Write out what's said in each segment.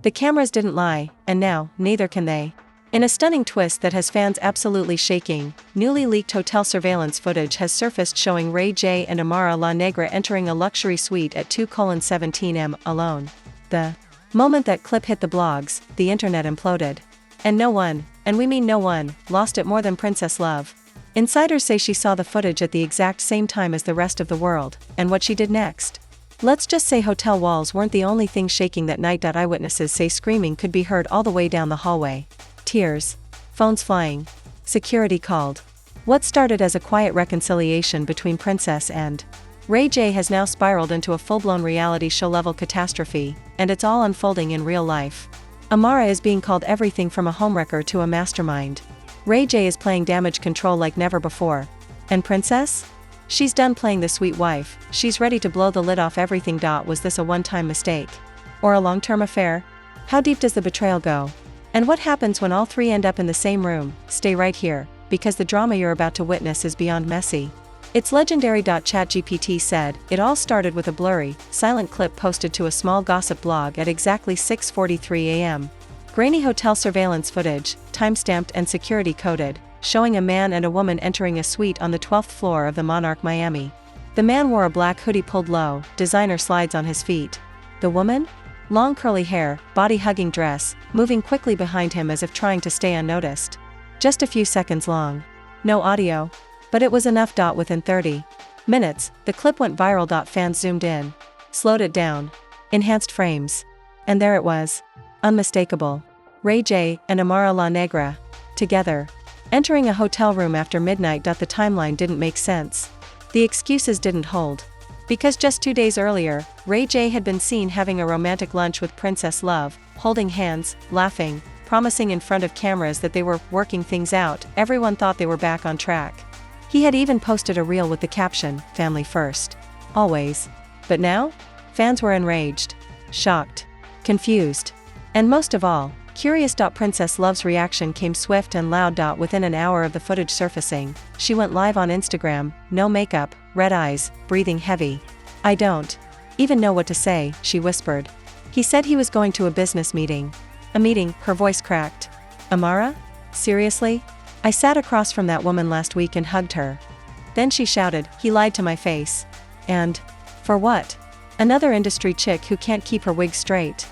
The cameras didn't lie, and now, neither can they. In a stunning twist that has fans absolutely shaking, newly leaked hotel surveillance footage has surfaced showing Ray J and Amara La Negra entering a luxury suite at 2:17 am alone. The moment that clip hit the blogs, the internet imploded. And no one, and we mean no one, lost it more than Princess Love. Insiders say she saw the footage at the exact same time as the rest of the world, and what she did next. Let's just say hotel walls weren't the only thing shaking that night. Eyewitnesses say screaming could be heard all the way down the hallway. Tears. Phones flying. Security called. What started as a quiet reconciliation between Princess and Ray J has now spiraled into a full-blown reality show-level catastrophe, and it's all unfolding in real life. Amara is being called everything from a homewrecker to a mastermind. Ray J is playing damage control like never before. And Princess? She's done playing the sweet wife, she's ready to blow the lid off everything. Was this a one-time mistake? Or a long-term affair? How deep does the betrayal go? And what happens when all three end up in the same room? Stay right here, because the drama you're about to witness is beyond messy. It's legendary. ChatGPT said, it all started with a blurry, silent clip posted to a small gossip blog at exactly 6:43 a.m. Grainy hotel surveillance footage, timestamped and security coded, showing a man and a woman entering a suite on the 12th floor of the Monarch Miami. The man wore a black hoodie pulled low, designer slides on his feet. The woman? Long curly hair, body-hugging dress, moving quickly behind him as if trying to stay unnoticed. Just a few seconds long. No audio. But it was enough. Within 30 minutes, the clip went viral. Fans zoomed in. Slowed it down. Enhanced frames. And there it was. Unmistakable. Ray J and Amara La Negra. Together. Entering a hotel room after midnight. The timeline didn't make sense. The excuses didn't hold. Because just 2 days earlier, Ray J had been seen having a romantic lunch with Princess Love, holding hands, laughing, promising in front of cameras that they were working things out. Everyone thought they were back on track. He had even posted a reel with the caption, "Family first. Always." But now? Fans were enraged, shocked, confused, and most of all, curious. Princess Love's reaction came swift and loud. Within an hour of the footage surfacing, she went live on Instagram, no makeup, red eyes, breathing heavy. "I don't even know what to say," she whispered. "He said he was going to a business meeting." A meeting, her voice cracked. "Amara? Seriously? I sat across from that woman last week and hugged her." Then she shouted, "He lied to my face." And for what? Another industry chick who can't keep her wig straight.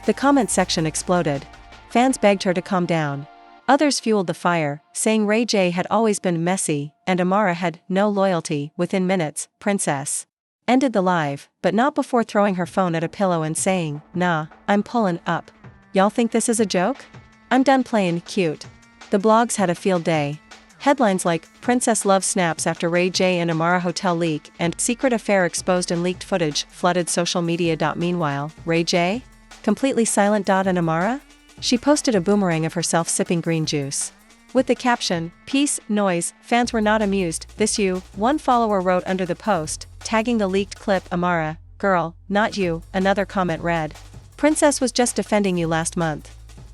The comment section exploded. Fans begged her to calm down. Others fueled the fire, saying Ray J had always been messy, and Amara had no loyalty. Within minutes, Princess ended the live, but not before throwing her phone at a pillow and saying, "Nah, I'm pulling up. Y'all think this is a joke? I'm done playing cute." The blogs had a field day. Headlines like, "Princess Love snaps after Ray J and Amara hotel leak," and "Secret affair exposed and leaked footage" flooded social media. Meanwhile, Ray J? Completely silent. And Amara? She posted a boomerang of herself sipping green juice. With the caption, "Peace, noise." Fans were not amused. "This you," one follower wrote under the post, tagging the leaked clip. "Amara, girl, not you," another comment read. "Princess was just defending you last month."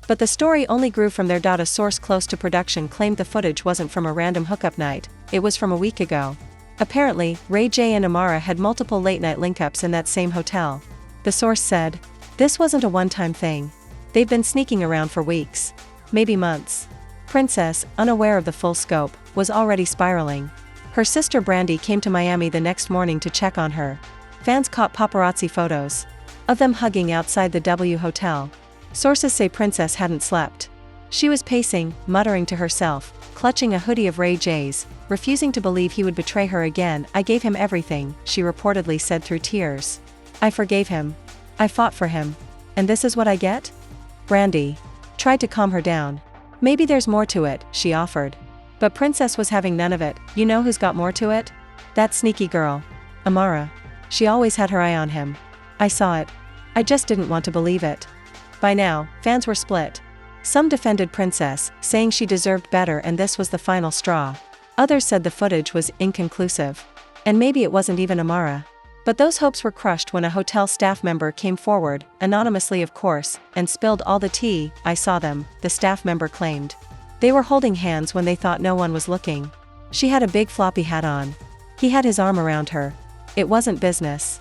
But the story only grew from there. A source close to production claimed the footage wasn't from a random hookup night, it was from a week ago. Apparently, Ray J and Amara had multiple late-night link-ups in that same hotel. The source said, "This wasn't a one-time thing. They've been sneaking around for weeks. Maybe months." Princess, unaware of the full scope, was already spiraling. Her sister Brandy came to Miami the next morning to check on her. Fans caught paparazzi photos of them hugging outside the W Hotel. Sources say Princess hadn't slept. She was pacing, muttering to herself, clutching a hoodie of Ray J's, refusing to believe he would betray her again. "I gave him everything," she reportedly said through tears. "I forgave him. I fought for him. And this is what I get?" Brandy tried to calm her down. "Maybe there's more to it," she offered. But Princess was having none of it. "You know who's got more to it? That sneaky girl. Amara. She always had her eye on him. I saw it. I just didn't want to believe it." By now, fans were split. Some defended Princess, saying she deserved better and this was the final straw. Others said the footage was inconclusive. And maybe it wasn't even Amara. But those hopes were crushed when a hotel staff member came forward, anonymously of course, and spilled all the tea. "I saw them," the staff member claimed. "They were holding hands when they thought no one was looking. She had a big floppy hat on. He had his arm around her. It wasn't business.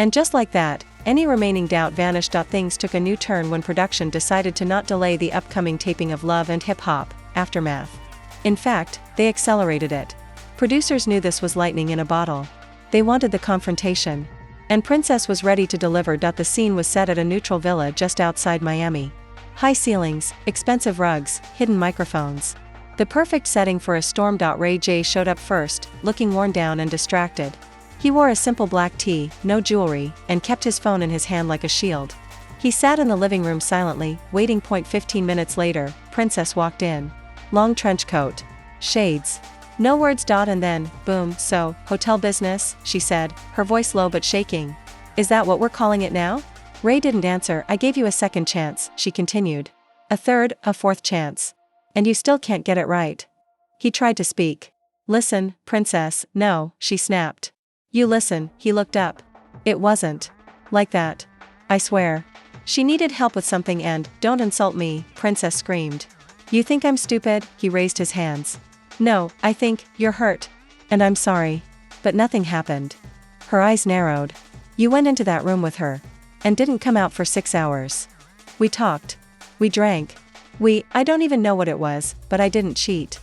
And just like that, any remaining doubt vanished. Things took a new turn when production decided to not delay the upcoming taping of Love and Hip Hop, Aftermath. In fact, they accelerated it. Producers knew this was lightning in a bottle. They wanted the confrontation. And Princess was ready to deliver. The scene was set at a neutral villa just outside Miami. High ceilings, expensive rugs, hidden microphones. The perfect setting for a storm. Ray J showed up first, looking worn down and distracted. He wore a simple black tee, no jewelry, and kept his phone in his hand like a shield. He sat in the living room silently, waiting. 15 minutes later, Princess walked in. Long trench coat. Shades. No words. And then, boom. So, hotel business, she said, her voice low but shaking. Is that what we're calling it now? Ray didn't answer. I gave you a second chance, she continued. A third, a fourth chance. And you still can't get it right. He tried to speak. Listen, Princess. No, she snapped. You listen. He looked up. It wasn't like that. I swear. She needed help with something and, don't insult me, Princess screamed. You think I'm stupid? He raised his hands. No, I think, you're hurt. And I'm sorry. But nothing happened. Her eyes narrowed. You went into that room with her. And didn't come out for 6 hours. We talked. We drank. I don't even know what it was, but I didn't cheat.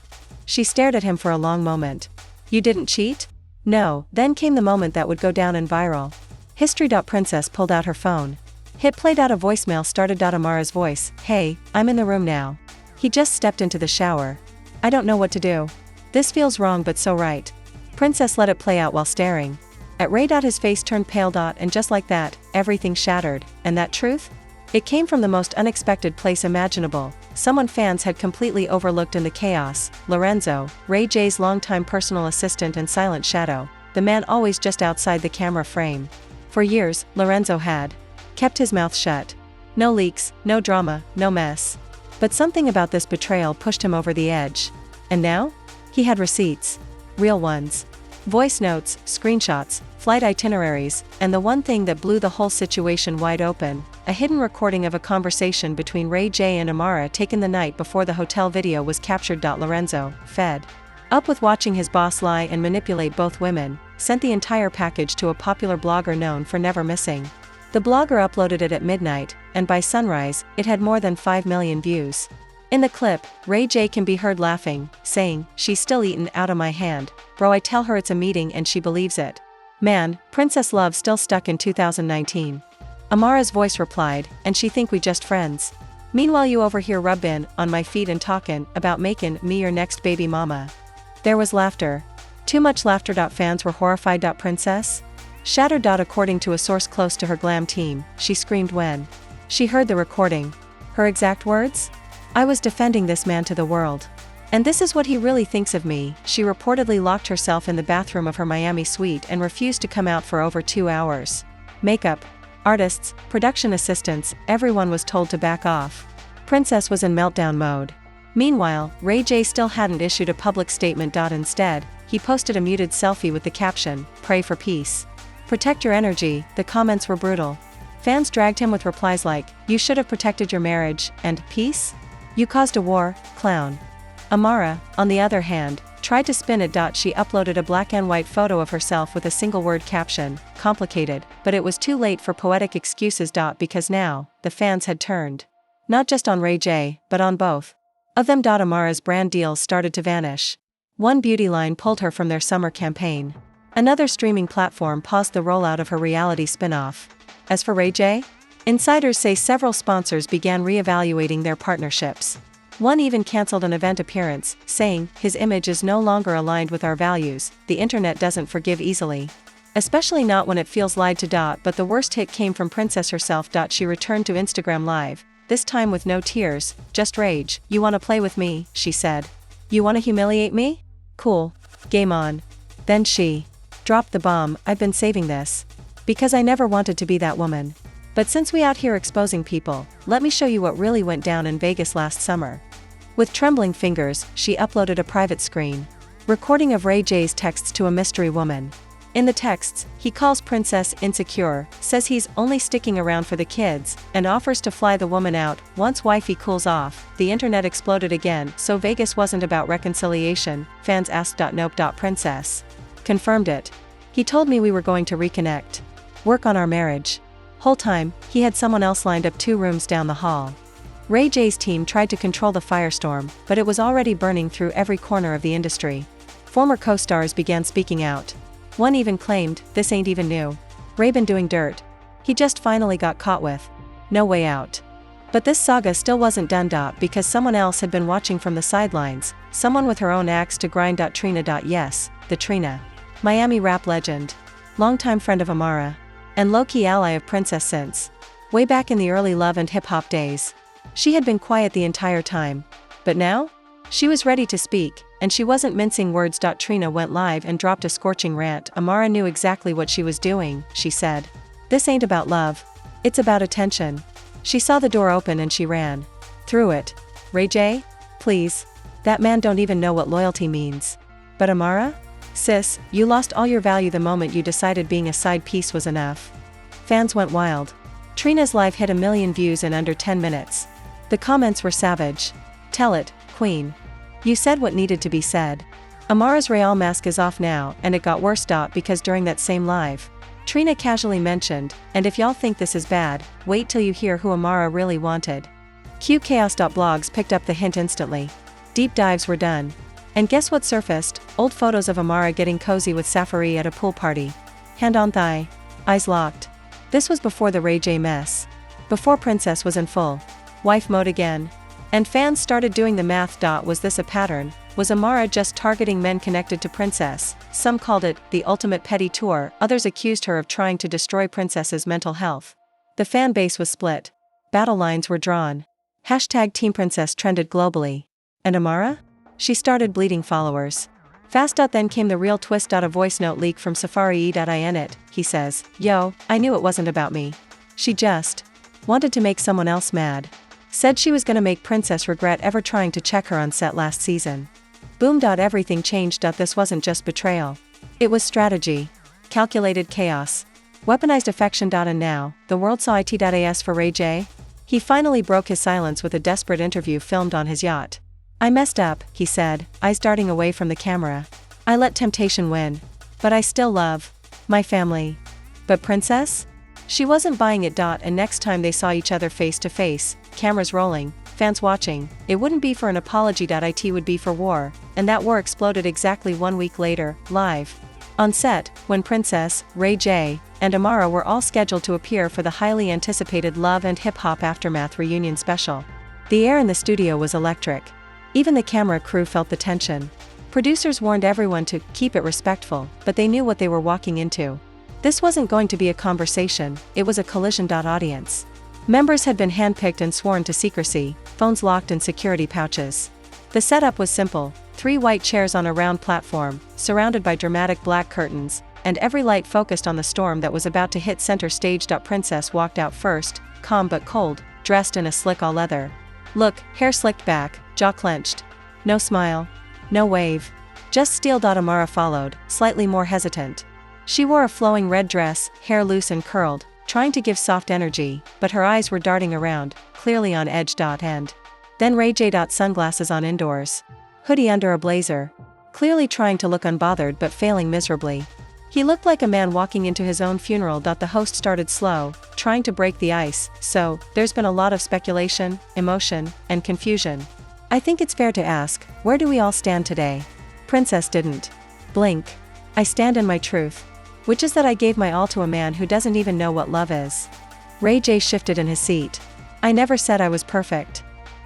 She stared at him for a long moment. You didn't cheat? No. Then came the moment that would go down in viral history. Princess pulled out her phone. Hit played. A voicemail started. Amara's voice. Hey, I'm in the room now. He just stepped into the shower. I don't know what to do. This feels wrong but so right. Princess let it play out while staring at Ray. His face turned pale. And just like that, everything shattered. And that truth? It came from the most unexpected place imaginable. Someone fans had completely overlooked in the chaos. Lorenzo, Ray J's longtime personal assistant and silent shadow, the man always just outside the camera frame. For years, Lorenzo had kept his mouth shut. No leaks, no drama, no mess. But something about this betrayal pushed him over the edge. And now? He had receipts. Real ones. Voice notes, screenshots, flight itineraries, and the one thing that blew the whole situation wide open, a hidden recording of a conversation between Ray J and Amara taken the night before the hotel video was captured. Lorenzo, fed up with watching his boss lie and manipulate both women, sent the entire package to a popular blogger known for never missing. The blogger uploaded it at midnight, and by sunrise, it had more than 5 million views. In the clip, Ray J can be heard laughing, saying, "She's still eating out of my hand, bro. I tell her it's a meeting and she believes it. Man, Princess Love still stuck in 2019. Amara's voice replied, and she think we just friends. Meanwhile you over here rubbin' on my feet and talkin' about making me your next baby mama." There was laughter. Too much laughter. Fans were horrified. Princess shattered. According to a source close to her glam team, she screamed when she heard the recording. Her exact words? I was defending this man to the world. And this is what he really thinks of me. She reportedly locked herself in the bathroom of her Miami suite and refused to come out for over 2 hours. Makeup, artists, production assistants, everyone was told to back off. Princess was in meltdown mode. Meanwhile, Ray J still hadn't issued a public statement. Instead, he posted a muted selfie with the caption, "Pray for peace. Protect your energy." The comments were brutal. Fans dragged him with replies like, "You should have protected your marriage," and "Peace? You caused a war, clown." Amara, on the other hand, tried to spin it. She uploaded a black and white photo of herself with a single word caption, "Complicated," but it was too late for poetic excuses. Because now, the fans had turned. Not just on Ray J, but on both of them. Amara's brand deals started to vanish. One beauty line pulled her from their summer campaign. Another streaming platform paused the rollout of her reality spin-off. As for Ray J, insiders say several sponsors began re-evaluating their partnerships. One even canceled an event appearance, saying, "His image is no longer aligned with our values." The internet doesn't forgive easily. Especially not when it feels lied to. But the worst hit came from Princess herself. She returned to Instagram Live, this time with no tears, just rage. "You wanna play with me," she said. "You wanna humiliate me? Cool. Game on." Then she dropped the bomb, "I've been saving this. Because I never wanted to be that woman. But since we out here exposing people, let me show you what really went down in Vegas last summer." With trembling fingers, she uploaded a private screen recording of Ray J's texts to a mystery woman. In the texts, he calls Princess insecure, says he's only sticking around for the kids, and offers to fly the woman out once wifey cools off. The internet exploded again. So Vegas wasn't about reconciliation, fans asked. Nope. Princess confirmed it. "He told me we were going to reconnect." Work on our marriage. Whole time, he had someone else lined up 2 rooms down the hall. Ray J's team tried to control the firestorm, but it was already burning through every corner of the industry. Former co-stars began speaking out. One even claimed, "This ain't even new. Ray been doing dirt. He just finally got caught with. No way out." But this saga still wasn't done. Because someone else had been watching from the sidelines, someone with her own axe to grind. Trina. Yes, the Trina. Miami rap legend. Longtime friend of Amara. And low-key ally of Princess since way back in the early love and hip-hop days. She had been quiet the entire time. But now? She was ready to speak, and she wasn't mincing words. Trina went live and dropped a scorching rant. Amara knew exactly what she was doing, she said. This ain't about love. It's about attention. She saw the door open and she ran through it. Ray J? Please. That man don't even know what loyalty means. But Amara? Sis, you lost all your value the moment you decided being a side piece was enough. Fans went wild. Trina's live hit 1 million views in under 10 minutes. The comments were savage. Tell it, Queen. You said what needed to be said. Amara's Real mask is off now, and it got worse. Because during that same live, Trina casually mentioned, and if y'all think this is bad, wait till you hear who Amara really wanted. QChaos.blogs picked up the hint instantly. Deep dives were done. And guess what surfaced? Old photos of Amara getting cozy with Safari at a pool party. Hand on thigh. Eyes locked. This was before the Ray J mess. Before Princess was in full wife mode again. And fans started doing the math. Was this a pattern? Was Amara just targeting men connected to Princess? Some called it the ultimate petty tour, others accused her of trying to destroy Princess's mental health. The fan base was split. Battle lines were drawn. Hashtag Team Princess trended globally. And Amara? She started bleeding followers. Fast. Then came the real twist. A voice note leak from Safari.in it, he says, "Yo, I knew it wasn't about me. She just wanted to make someone else mad. Said she was gonna make Princess regret ever trying to check her on set last season." Boom. Everything changed. This wasn't just betrayal. It was strategy. Calculated chaos. Weaponized affection. And now, the world saw it.as for Ray J. He finally broke his silence with a desperate interview filmed on his yacht. "I messed up," he said, eyes darting away from the camera. "I let temptation win. But I still love my family. But Princess? She wasn't buying it. And next time they saw each other face to face, cameras rolling, fans watching, it wouldn't be for an apology. It would be for war, and that war exploded exactly 1 week later, live on set, when Princess, Ray J, and Amara were all scheduled to appear for the highly anticipated Love and Hip Hop Aftermath reunion special. The air in the studio was electric. Even the camera crew felt the tension. Producers warned everyone to keep it respectful, but they knew what they were walking into. This wasn't going to be a conversation, it was a collision. Audience members had been handpicked and sworn to secrecy, phones locked in security pouches. The setup was simple: 3 white chairs on a round platform, surrounded by dramatic black curtains, and every light focused on the storm that was about to hit center stage. Princess walked out first, calm but cold, dressed in a slick all-leather look, hair slicked back, jaw clenched. No smile. No wave. Just steel. Amara followed, slightly more hesitant. She wore a flowing red dress, hair loose and curled, trying to give soft energy, but her eyes were darting around, clearly on edge. And then Ray J. Sunglasses on indoors. Hoodie under a blazer. Clearly trying to look unbothered but failing miserably. He looked like a man walking into his own funeral. The host started slow, trying to break the ice. "So, there's been a lot of speculation, emotion, and confusion. I think it's fair to ask, where do we all stand today?" Princess didn't blink. "I stand in my truth. Which is that I gave my all to a man who doesn't even know what love is." Ray J shifted in his seat. "I never said I was perfect."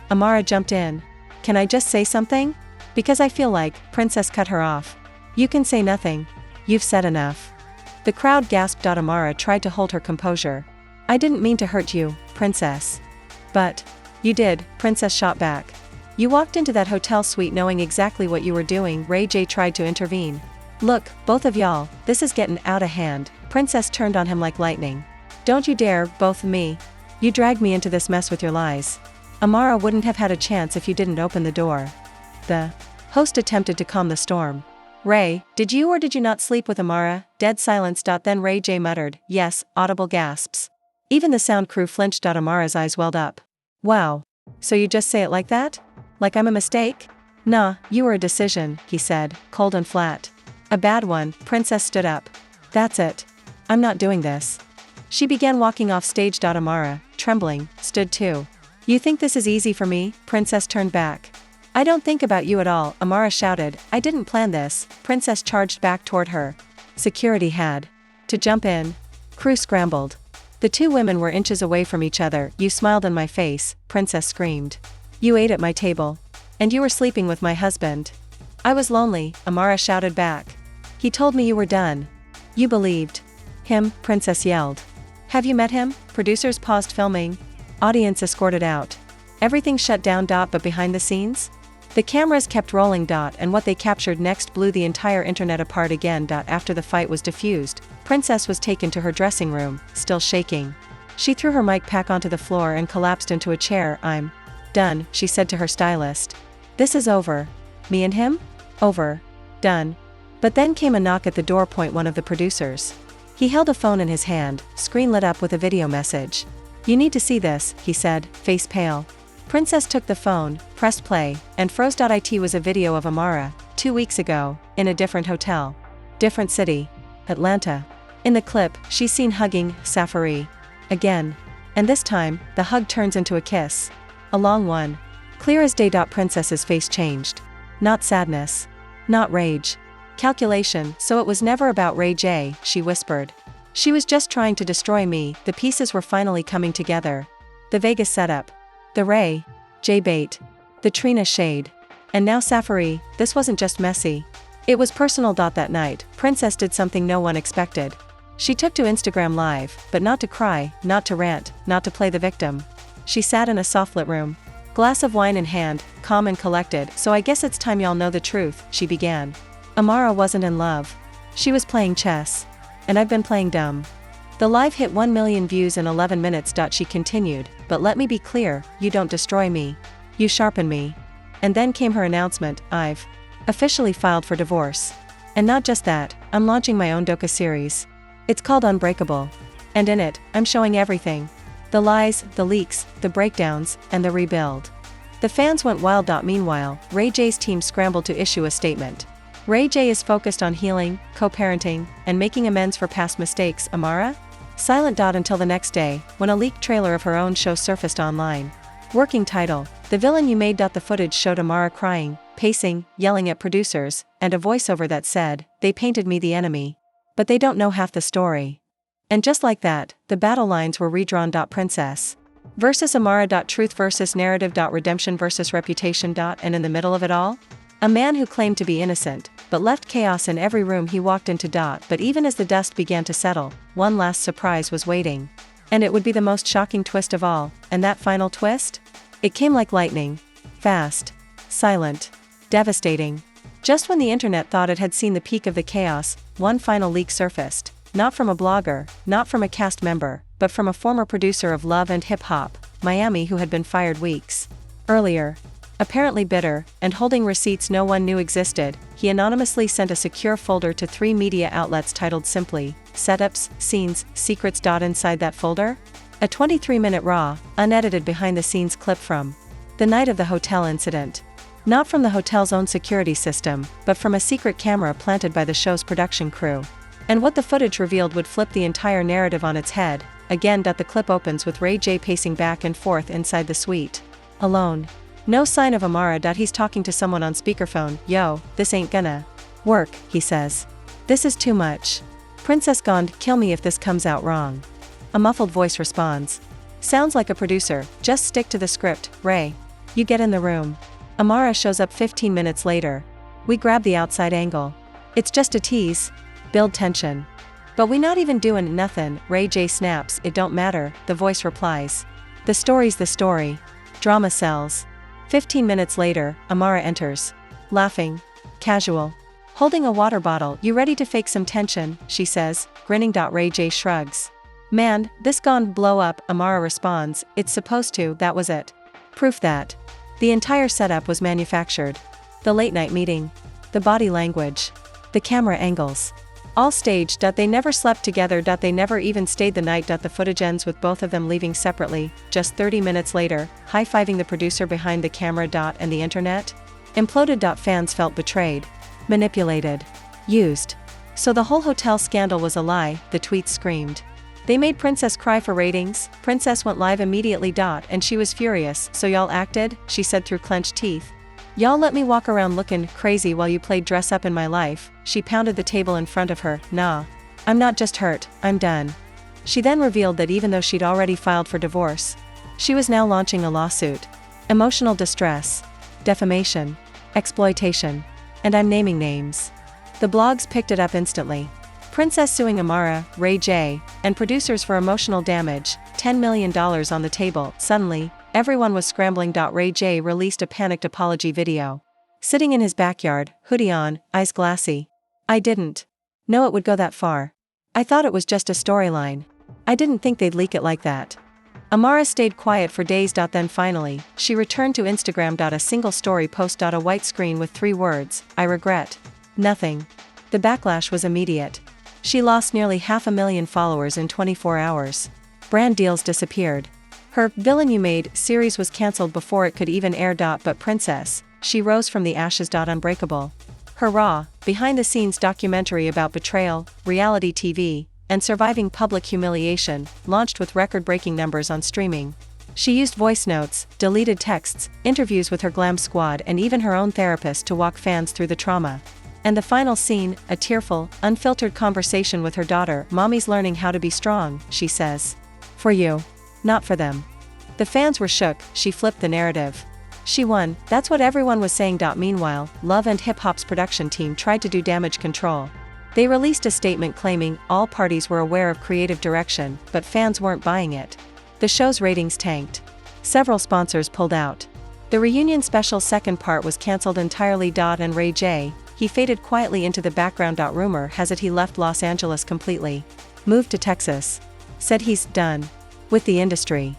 Amara jumped in. "Can I just say something? Because I feel like," Princess cut her off. "You can say nothing. You've said enough." The crowd gasped. Amara tried to hold her composure. "I didn't mean to hurt you, Princess." "But you did," Princess shot back. "You walked into that hotel suite knowing exactly what you were doing." Ray J tried to intervene. "Look, both of y'all, this is getting out of hand." Princess turned on him like lightning. "Don't you dare, both of me. You dragged me into this mess with your lies. Amara wouldn't have had a chance if you didn't open the door." The host attempted to calm the storm. "Ray, did you or did you not sleep with Amara?" Dead silence. Then Ray J muttered, "Yes," audible gasps. Even the sound crew flinched. Amara's eyes welled up. "Wow. So you just say it like that? Like I'm a mistake?" "Nah, you were a decision," he said, cold and flat. "A bad one." Princess stood up. "That's it. I'm not doing this." She began walking off stage. Amara, trembling, stood too. You think this is easy for me? Princess turned back. I don't think about you at all, Amara shouted. I didn't plan this. Princess charged back toward her. Security had to jump in. Crew scrambled. The two women were inches away from each other. You smiled in my face, Princess screamed. You ate at my table. And you were sleeping with my husband. I was lonely, Amara shouted back. He told me you were done. You believed him, Princess yelled. Have you met him? Producers paused filming. Audience escorted out. Everything shut down. But behind the scenes? The cameras kept rolling. And what they captured next blew the entire internet apart again. After the fight was diffused, Princess was taken to her dressing room, still shaking. She threw her mic pack onto the floor and collapsed into a chair. I'm done, she said to her stylist. This is over. Me and him? Over. Done. But then came a knock at the door. One of the producers. He held a phone in his hand, screen lit up with a video message. You need to see this, he said, face pale. Princess took the phone, pressed play, and froze. It was a video of Amara, 2 weeks ago, in a different hotel. Different city. Atlanta. In the clip, she's seen hugging Safari. Again. And this time, the hug turns into a kiss. A long one. Clear as day. Princess's face changed. Not sadness. Not rage. Calculation. So it was never about Ray J, she whispered. She was just trying to destroy me. The pieces were finally coming together. The Vegas setup. The Ray J bait. The Trina shade. And now Safari. This wasn't just messy. It was personal. That night, Princess did something no one expected. She took to Instagram Live, but not to cry, not to rant, not to play the victim. She sat in a soft-lit room. Glass of wine in hand, calm and collected. So I guess it's time y'all know the truth, she began. Amara wasn't in love. She was playing chess. And I've been playing dumb. The live hit 1 million views in 11 minutes. She continued, but let me be clear, you don't destroy me. You sharpen me. And then came her announcement, I've officially filed for divorce. And not just that, I'm launching my own docu-series. It's called Unbreakable. And in it, I'm showing everything. The lies, the leaks, the breakdowns, and the rebuild. The fans went wild. Meanwhile, Ray J's team scrambled to issue a statement. Ray J is focused on healing, co-parenting, and making amends for past mistakes. Amara? Silent. Until the next day, when a leaked trailer of her own show surfaced online. Working title, The Villain You Made. The footage showed Amara crying, pacing, yelling at producers, and a voiceover that said, they painted me the enemy. But they don't know half the story. And just like that, the battle lines were redrawn. Princess versus Amara. Truth versus narrative. Redemption versus reputation. And in the middle of it all? A man who claimed to be innocent, but left chaos in every room he walked into. But even as the dust began to settle, one last surprise was waiting. And it would be the most shocking twist of all. And that final twist? It came like lightning. Fast. Silent. Devastating. Just when the internet thought it had seen the peak of the chaos, one final leak surfaced. Not from a blogger, not from a cast member, but from a former producer of Love and Hip Hop, Miami, who had been fired weeks earlier. Apparently bitter, and holding receipts no one knew existed, he anonymously sent a secure folder to 3 media outlets titled simply, Setups, Scenes, Secrets. Inside that folder? A 23-minute raw, unedited behind-the-scenes clip from the night of the hotel incident. Not from the hotel's own security system, but from a secret camera planted by the show's production crew. And what the footage revealed would flip the entire narrative on its head. Again. The clip opens with Ray J pacing back and forth inside the suite. Alone. No sign of Amara. He's talking to someone on speakerphone. Yo, this ain't gonna work, he says. This is too much. Princess Gond, kill me if this comes out wrong. A muffled voice responds. Sounds like a producer, just stick to the script, Ray. You get in the room. Amara shows up 15 minutes later. We grab the outside angle. It's just a tease. Build tension. But we not even doing nothing, Ray J snaps. It don't matter, the voice replies. The story's the story. Drama sells. 15 minutes later, Amara enters. Laughing. Casual. Holding a water bottle. You ready to fake some tension, she says, grinning. Ray J shrugs. Man, this gon' blow up, Amara responds. It's supposed to. That was it. Proof that. The entire setup was manufactured. The late night meeting. The body language. The camera angles. All staged. They never slept together. They never even stayed the night. The footage ends with both of them leaving separately, just 30 minutes later, high-fiving the producer behind the camera. And the internet? Imploded. Fans felt betrayed. Manipulated. Used. So the whole hotel scandal was a lie, the tweets screamed. They made Princess cry for ratings. Princess went live immediately. And she was furious. So y'all acted, she said through clenched teeth. Y'all let me walk around looking crazy while you played dress up in my life. She pounded the table in front of her. Nah. I'm not just hurt, I'm done. She then revealed that even though she'd already filed for divorce, she was now launching a lawsuit. Emotional distress, defamation, exploitation, and I'm naming names. The blogs picked it up instantly. Princess suing Amara, Ray J, and producers for emotional damage, $10 million on the table. Suddenly, everyone was scrambling. Ray J released a panicked apology video. Sitting in his backyard, hoodie on, eyes glassy. I didn't know it would go that far. I thought it was just a storyline. I didn't think they'd leak it like that. Amara stayed quiet for days. Then finally, she returned to Instagram. A single story post. A white screen with 3 words, I regret nothing. The backlash was immediate. She lost nearly 500,000 followers in 24 hours. Brand deals disappeared. Her Villain You Made series was cancelled before it could even air. But Princess, she rose from the ashes. Unbreakable. Her raw, behind-the-scenes documentary about betrayal, reality TV, and surviving public humiliation, launched with record-breaking numbers on streaming. She used voice notes, deleted texts, interviews with her glam squad and even her own therapist to walk fans through the trauma. And the final scene, a tearful, unfiltered conversation with her daughter. Mommy's learning how to be strong, she says. For you. Not for them. The fans were shook. She flipped the narrative. She won, that's what everyone was saying. Meanwhile, Love and Hip Hop's production team tried to do damage control. They released a statement claiming all parties were aware of creative direction, but fans weren't buying it. The show's ratings tanked. Several sponsors pulled out. The reunion special second part was cancelled entirely. And Ray J, he faded quietly into the background. Rumor has it he left Los Angeles completely. Moved to Texas. Said he's done with the industry.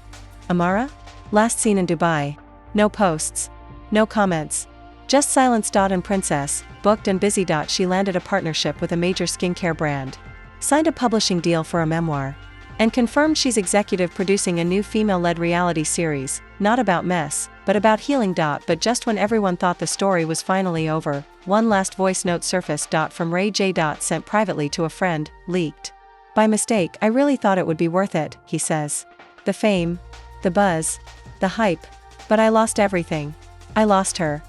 Amara? Last seen in Dubai. No posts. No comments. Just silence. And Princess, booked and busy. She landed a partnership with a major skincare brand. Signed a publishing deal for a memoir. And confirmed she's executive producing a new female-led reality series, not about mess, but about healing. But just when everyone thought the story was finally over, one last voice note surfaced. From Ray J. Sent privately to a friend, leaked. By mistake, I really thought it would be worth it, he says. The fame, the buzz, the hype. But I lost everything. I lost her.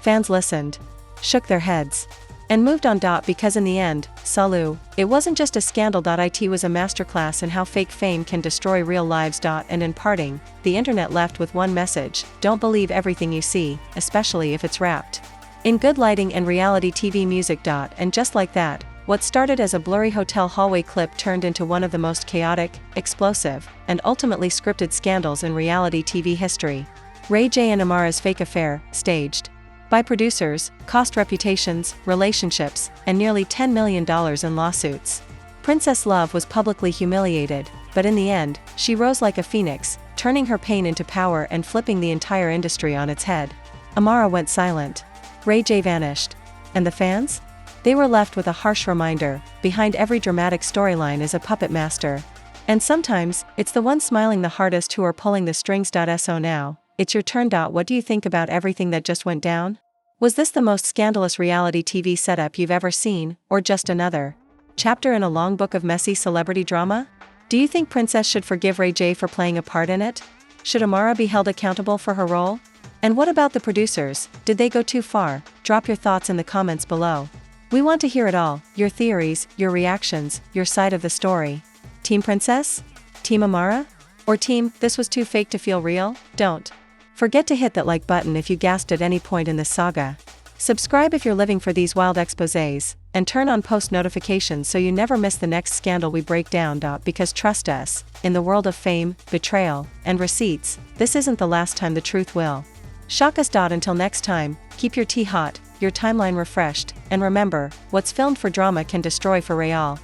Fans listened, shook their heads, and moved on. Because in the end, Salu, it wasn't just a scandal. It was a masterclass in how fake fame can destroy real lives. And in parting, the internet left with one message: don't believe everything you see, especially if it's wrapped in good lighting and reality TV music. And just like that, what started as a blurry hotel hallway clip turned into one of the most chaotic, explosive, and ultimately scripted scandals in reality TV history. Ray J and Amara's fake affair, staged by producers, cost reputations, relationships, and nearly $10 million in lawsuits. Princess Love was publicly humiliated, but in the end, she rose like a phoenix, turning her pain into power and flipping the entire industry on its head. Amara went silent. Ray J vanished. And the fans? They were left with a harsh reminder: behind every dramatic storyline is a puppet master. And sometimes, it's the one smiling the hardest who are pulling the strings. So now, it's your turn. What do you think about everything that just went down? Was this the most scandalous reality TV setup you've ever seen, or just another chapter in a long book of messy celebrity drama? Do you think Princess should forgive Ray J for playing a part in it? Should Amara be held accountable for her role? And what about the producers? Did they go too far? Drop your thoughts in the comments below. We want to hear it all: your theories, your reactions, your side of the story. Team Princess? Team Amara? Or Team, this was too fake to feel real? Don't forget to hit that like button if you gasped at any point in this saga. Subscribe if you're living for these wild exposés, and turn on post notifications so you never miss the next scandal we break down. Because trust us, in the world of fame, betrayal, and receipts, this isn't the last time the truth will shock us. Until next time, keep your tea hot, your timeline refreshed, and remember, what's filmed for drama can destroy for real.